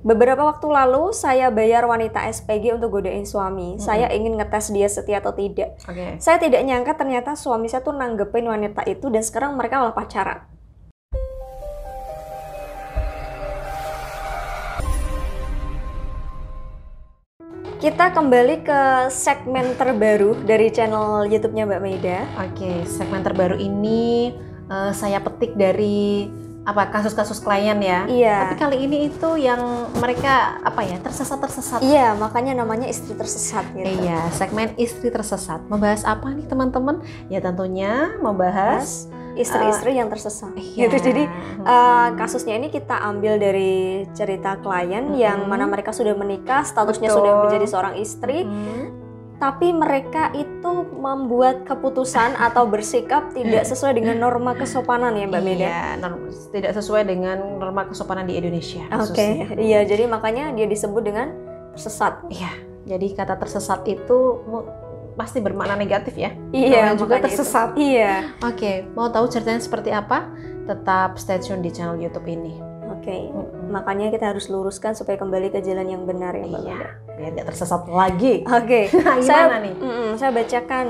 Beberapa waktu lalu, saya bayar wanita SPG untuk godain suami. Saya ingin ngetes dia setia atau tidak. Saya tidak nyangka ternyata suami saya tuh nanggepin wanita itu dan sekarang mereka malah pacaran. Kita kembali ke segmen terbaru dari channel YouTube-nya Mbak Maida. Oke, segmen terbaru ini saya petik dari kasus-kasus klien ya. Iya. Tapi kali ini itu yang mereka tersesat. Iya, makanya namanya istri tersesat gitu. Iya, segmen istri tersesat. Membahas apa nih teman-teman? Ya tentunya membahas istri-istri yang tersesat. Iya. Gitu. Jadi kasusnya ini kita ambil dari cerita klien yang mana mereka sudah menikah, statusnya sudah menjadi seorang istri. Tapi mereka itu membuat keputusan atau bersikap tidak sesuai dengan norma kesopanan ya Mbak Maida? Iya, tidak sesuai dengan norma kesopanan di Indonesia. Oke, iya, jadi makanya dia disebut dengan tersesat. Iya, jadi kata tersesat itu pasti bermakna negatif ya. Iya, juga tersesat. Itu. Iya. Oke, mau tahu ceritanya seperti apa? Tetap stay tune di channel YouTube ini. Oke, makanya kita harus luruskan supaya kembali ke jalan yang benar ya Mbak Maida. Biar nggak tersesat lagi. Oke, gimana nih? Saya bacakan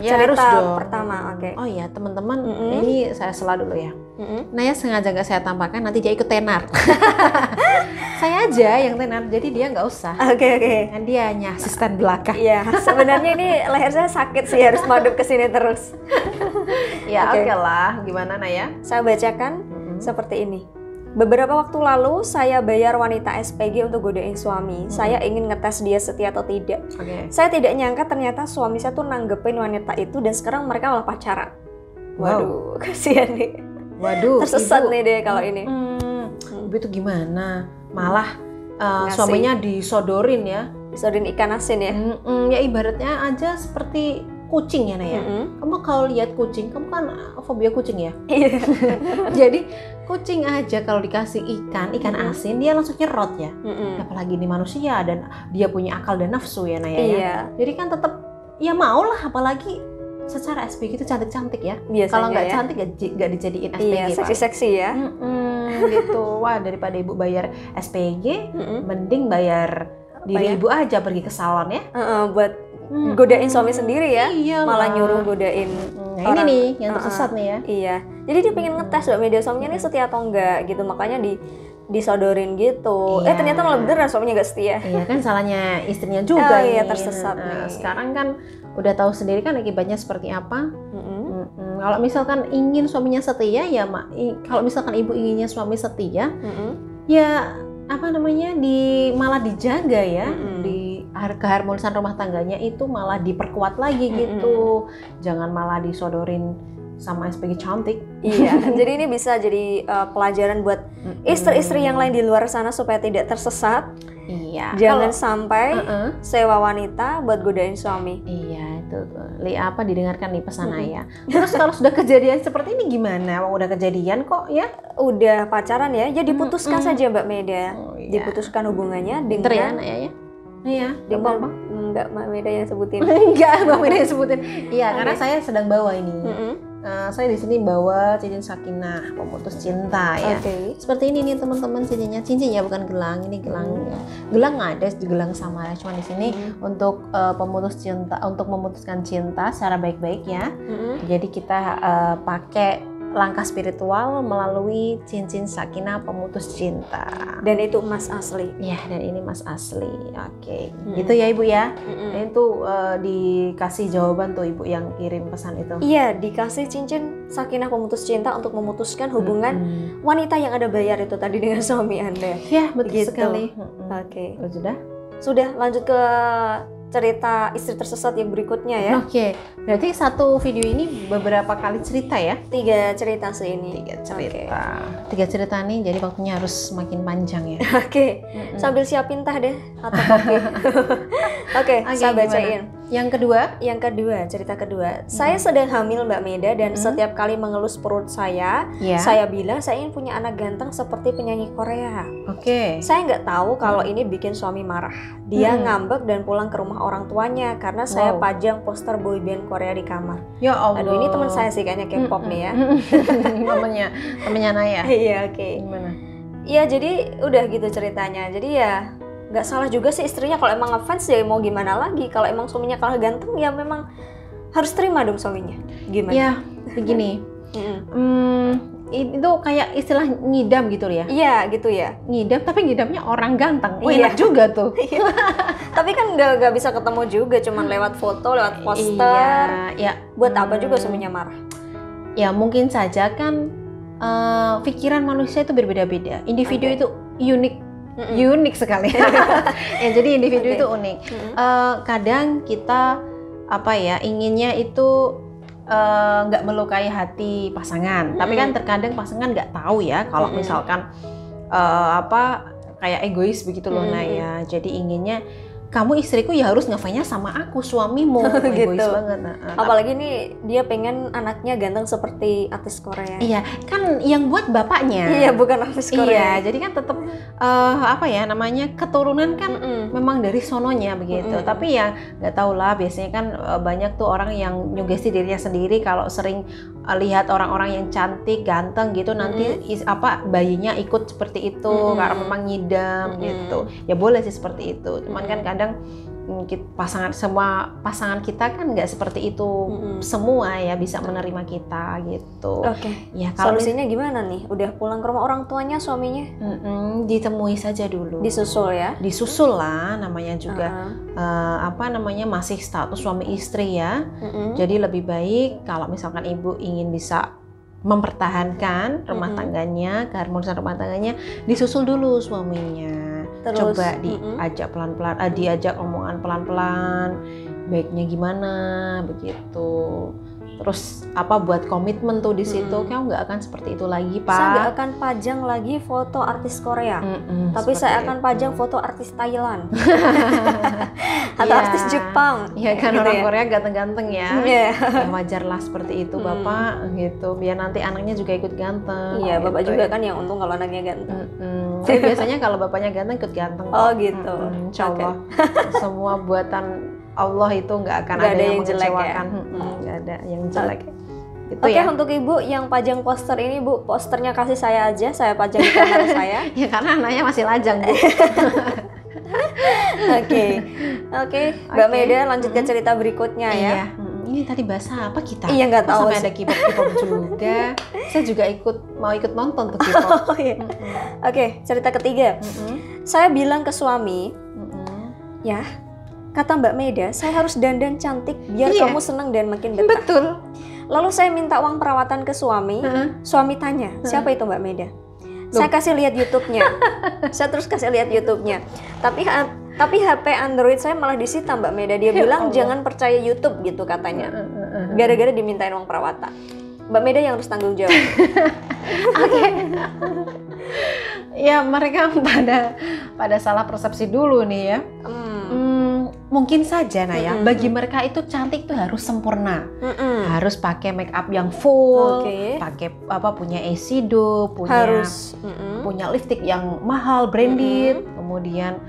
Ya, cerita harus dong. pertama. Oke. Oh iya teman-teman, ini saya sela dulu ya. Naya sengaja nggak saya tampakkan, nanti dia ikut tenar. Saya aja yang tenar, jadi dia nggak usah. Oke. Kan dia hanya asisten belakang. Iya, sebenarnya ini leher saya sakit sih, harus madep ke sini terus. Ya oke lah, gimana Naya? Saya bacakan seperti ini. Beberapa waktu lalu, saya bayar wanita SPG untuk godain suami. Saya ingin ngetes dia setia atau tidak. Saya tidak nyangka ternyata suami saya tuh nanggepin wanita itu dan sekarang mereka malah pacaran. Waduh, kasihan nih. Waduh, tersesat ibu. nih deh kalau ini. Ibu itu gimana? Malah suaminya disodorin ya. Disodorin ikan asin ya. Ya ibaratnya aja seperti kucing ya Naya. Kamu kalau lihat kucing, kamu kan fobia kucing ya. Iya. Jadi kucing aja kalau dikasih ikan asin dia langsung nyerot ya. Apalagi ini manusia dan dia punya akal dan nafsu ya Naya. Iya. Ya. Jadi kan tetap ya mau lah, apalagi secara SPG itu cantik-cantik ya. Kalau nggak cantik nggak dijadiin SPG. Iya, seksi-seksi ya. Gitu. Wah, daripada ibu bayar SPG, mending bayar diri ibu aja pergi ke salon ya. Buat godain suami sendiri ya. Iya, malah nyuruh godain ini nih yang tersesat nih ya. Iya. Jadi dia pengen ngetes Mbak Maida suaminya nih setia atau enggak gitu, makanya disodorin gitu. Iya. Ternyata malah beneran suaminya gak setia. Iya kan salahnya istrinya juga. Iya, tersesat nih. Sekarang kan udah tahu sendiri kan akibatnya seperti apa. Kalau misalkan ingin suaminya setia ya kalau misalkan ibu inginnya suami setia, ya malah dijaga ya. Di keharmonisan rumah tangganya itu malah diperkuat lagi gitu. Jangan malah disodorin sama SPG cantik. Iya, jadi ini bisa jadi pelajaran buat istri-istri yang lain di luar sana supaya tidak tersesat. Iya. Jangan sampai sewa wanita buat godain suami. Iya, itu didengarkan nih pesan Naya. Terus kalau sudah kejadian seperti ini gimana? Udah kejadian kok ya? Udah pacaran ya, diputuskan saja Mbak Maida. Diputuskan hubungannya dengan ya Naya ya. Iya, dengan enggak Mbak Maida yang sebutin. Enggak, Mbak Maida yang sebutin. Iya, karena saya sedang bawa ini. Saya di sini bawa cincin sakinah pemutus cinta ya. Seperti ini nih teman-teman cincinnya bukan gelang, ini gelangnya. Gelang ada di gelang sama, cuma di sini untuk pemutus cinta, untuk memutuskan cinta secara baik-baik ya. Jadi kita pakai langkah spiritual melalui cincin sakinah pemutus cinta. Dan itu emas asli. Ya, dan ini emas asli. Oke. Gitu ya Ibu ya. Dan itu dikasih jawaban tuh Ibu yang kirim pesan itu. Iya, dikasih cincin sakinah pemutus cinta untuk memutuskan hubungan wanita yang ada bayar itu tadi dengan suami Anda. Ya, betul sekali. Oke. Sudah, lanjut ke cerita istri tersesat yang berikutnya ya. Oke. Berarti satu video ini beberapa kali cerita ya? 3 cerita sih ini. 3 cerita. 3 cerita nih, jadi waktunya harus semakin panjang ya. Oke. Sambil siapin teh deh atau kopi. Oke, saya bacain. Yang kedua, cerita kedua. Saya sedang hamil Mbak Maida dan setiap kali mengelus perut saya bilang saya ingin punya anak ganteng seperti penyanyi Korea. Saya nggak tahu kalau ini bikin suami marah. Dia ngambek dan pulang ke rumah orang tuanya karena saya pajang poster boyband Korea di kamar. Ya Allah. Aduh, ini teman saya sih kayaknya K-pop nih ya. temennya Naya. Iya, oke. Gimana? Ya jadi udah gitu ceritanya. Jadi ya nggak salah juga sih istrinya, kalau emang ngefans ya mau gimana lagi. Kalau emang suaminya kalah ganteng ya memang harus terima dong suaminya. Gimana? Ya begini. Itu kayak istilah ngidam gitu ya? Iya gitu ya. Ngidam, tapi ngidamnya orang ganteng. Enak juga tuh. Tapi kan nggak bisa ketemu juga, cuman lewat foto, lewat poster. Iya. Buat apa juga suaminya marah? Ya mungkin saja kan pikiran manusia itu berbeda-beda. Individu itu unik sekali. Ya jadi individu itu unik. Kadang kita inginnya itu nggak melukai hati pasangan, tapi kan terkadang pasangan nggak tahu ya kalau misalkan kayak egois begitu loh Naya. Jadi inginnya kamu istriku ya harus ngefansnya sama aku suamimu. Gitu. Egois banget. Apalagi nih dia pengen anaknya ganteng seperti artis Korea. Iya, kan yang buat bapaknya. Iya, bukan artis Korea. Iya, jadi kan tetap keturunan kan memang dari sononya begitu. Tapi ya nggak tahu lah, biasanya kan banyak tuh orang yang nyugesti dirinya sendiri kalau sering lihat orang-orang yang cantik, ganteng gitu, nanti bayinya ikut seperti itu karena memang ngidam gitu. Ya boleh sih seperti itu. Cuman kan kadang semua pasangan kita kan nggak seperti itu semua ya bisa menerima kita gitu. Oke. Ya solusinya gimana nih? Udah pulang ke rumah orang tuanya suaminya? Ditemui saja dulu. Disusul ya? Disusul lah, namanya juga masih status suami istri ya. Jadi lebih baik kalau misalkan ibu ingin bisa mempertahankan rumah tangganya, keharmonisan rumah tangganya, disusul dulu suaminya. Terus, coba diajak pelan-pelan, diajak omongan pelan-pelan, baiknya gimana begitu. Terus buat komitmen tuh di situ, kamu nggak akan seperti itu lagi, Pak. Saya nggak akan pajang lagi foto artis Korea, tapi saya akan pajang foto artis Thailand atau artis Jepang. Iya kan gitu orang ya? Korea ganteng-ganteng ya. Ya wajar lah seperti itu, Bapak gitu. Biar nanti anaknya juga ikut ganteng. Iya, gitu. Bapak juga kan yang untung kalau anaknya ganteng. Tapi biasanya kalau bapaknya ganteng ikut ganteng. Oh gitu. Insya Allah. Semua buatan Allah itu nggak akan ada yang mengecewakan. Nggak ada yang jelek. Oke, untuk ibu yang pajang poster ini, Bu, posternya kasih saya aja, saya pajang di kamar saya. Ya karena anaknya masih lajang, Bu. Oke, Mbak Meda lanjut ke cerita berikutnya ya. Ini tadi bahasa apa kita? Iya nggak tahu. Sampai ada K-pop juga. Saya juga mau ikut nonton tuh K-pop. Oke, cerita ketiga. Saya bilang ke suami, ya, kata Mbak Meda, saya harus dandan cantik biar kamu senang dan makin betah. Betul. Lalu saya minta uang perawatan ke suami. Suami tanya, siapa itu Mbak Meda? Saya kasih lihat YouTube-nya. Saya terus kasih lihat YouTube-nya. Tapi HP Android saya malah disita Mbak Meda. Dia bilang jangan percaya YouTube gitu katanya. Gara-gara dimintain uang perawatan. Mbak Meda yang harus tanggung jawab. Oke. Ya mereka pada salah persepsi dulu nih ya. Mungkin saja Naya, bagi mereka itu cantik tuh harus sempurna, harus pakai make up yang full, pakai punya eyeshadow, punya lipstick yang mahal, branded, kemudian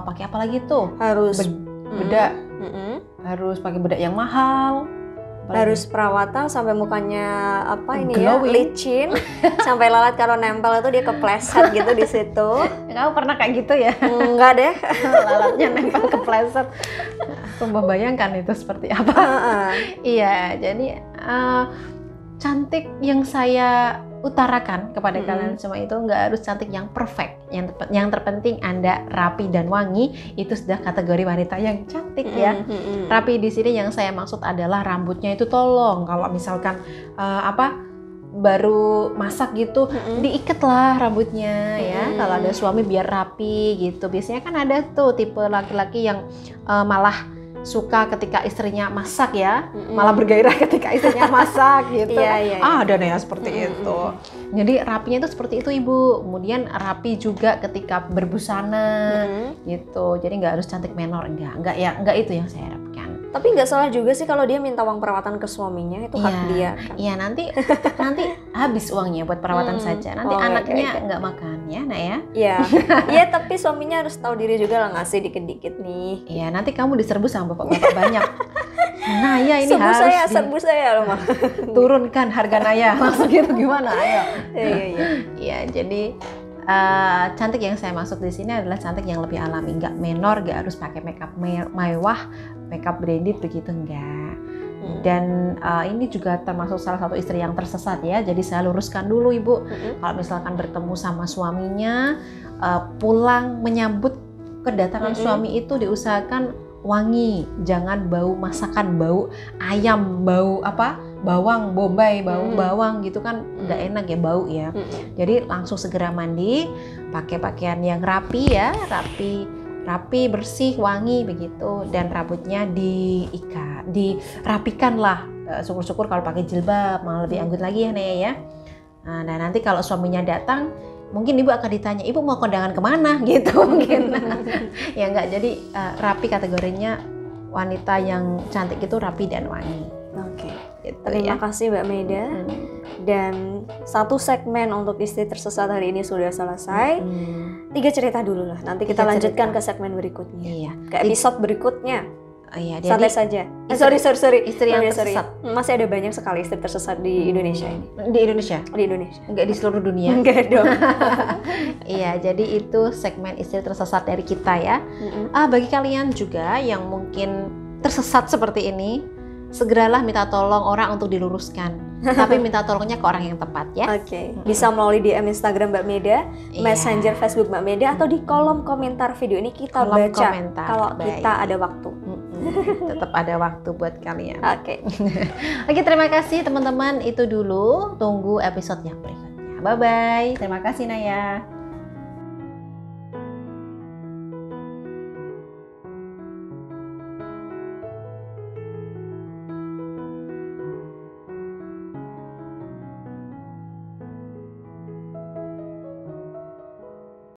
pakai apa lagi tuh? Harus bedak, harus pakai bedak yang mahal. Harus perawatan sampai mukanya licin sampai lalat kalau nempel itu dia kepleset gitu di situ. Kamu pernah kayak gitu ya? Enggak deh. Lalatnya nempel kepleset. Coba bayangkan itu seperti apa. Iya, jadi cantik yang saya utarakan kepada kalian semua itu nggak harus cantik yang perfect. Yang terpenting Anda rapi dan wangi, itu sudah kategori wanita yang cantik ya. Rapi di sini yang saya maksud adalah rambutnya itu tolong kalau misalkan baru masak gitu, diikatlah rambutnya ya. Kalau ada suami biar rapi gitu. Biasanya kan ada tuh tipe laki-laki yang malah suka ketika istrinya masak ya, malah bergairah ketika istrinya masak gitu. Ada ya seperti itu. Jadi rapinya itu seperti itu Ibu. Kemudian rapi juga ketika berbusana gitu. Jadi nggak harus cantik menor, enggak itu yang saya harapkan. Tapi nggak salah juga sih kalau dia minta uang perawatan ke suaminya, itu hak dia. Kan? Iya, nanti habis uangnya buat perawatan saja. Nanti anaknya nggak makan ya, Nak ya. Iya, tapi suaminya harus tahu diri juga lah, ngasih dikit-dikit nih. Iya, nanti kamu diserbu sama bapak-bapak banyak. Naya ini serbu saya loh mah. Turunkan harga Naya. Langsung gitu gimana? Ayo. Iya. Iya, jadi cantik yang saya maksud di sini adalah cantik yang lebih alami, nggak menor, nggak harus pakai makeup mewah, makeup branded begitu, enggak. Dan ini juga termasuk salah satu istri yang tersesat ya. Jadi saya luruskan dulu Ibu, kalau misalkan bertemu sama suaminya, pulang menyambut kedatangan suami itu diusahakan wangi, jangan bau masakan, bau ayam, bau bawang bombay, bau bawang gitu kan nggak enak ya, bau ya. Jadi langsung segera mandi, pakai pakaian yang rapi ya, rapi, bersih, wangi begitu, dan rambutnya dirapikan lah. Syukur-syukur kalau pakai jilbab malah lebih anggun lagi ya Naya ya. Nah nanti kalau suaminya datang, mungkin Ibu akan ditanya, Ibu mau kondangan kemana gitu mungkin. Ya enggak, jadi rapi kategorinya wanita yang cantik itu rapi dan wangi. Oke. Gitu, terima kasih Mbak Meda. Dan satu segmen untuk istri tersesat hari ini sudah selesai. 3 cerita dulu lah. Nanti kita lanjutkan ke segmen berikutnya. Iya. Ke episode berikutnya. Iya, santai saja. Sorry. Istri yang tersesat. Masih ada banyak sekali istri tersesat di Indonesia ini. Di Indonesia? Di Indonesia. Enggak di seluruh dunia? Enggak dong. Iya, jadi itu segmen istri tersesat dari kita ya. Bagi kalian juga yang mungkin tersesat seperti ini, segeralah minta tolong orang untuk diluruskan. Tapi minta tolongnya ke orang yang tepat ya. Oke. Bisa melalui DM Instagram Mbak Meda, Messenger Facebook Mbak Meda, atau di kolom komentar video ini kita baca kalau kita ada waktu. Tetap ada waktu buat kalian. Oke. Oke, terima kasih teman-teman. Itu dulu. Tunggu episode yang berikutnya. Bye-bye. Terima kasih Naya.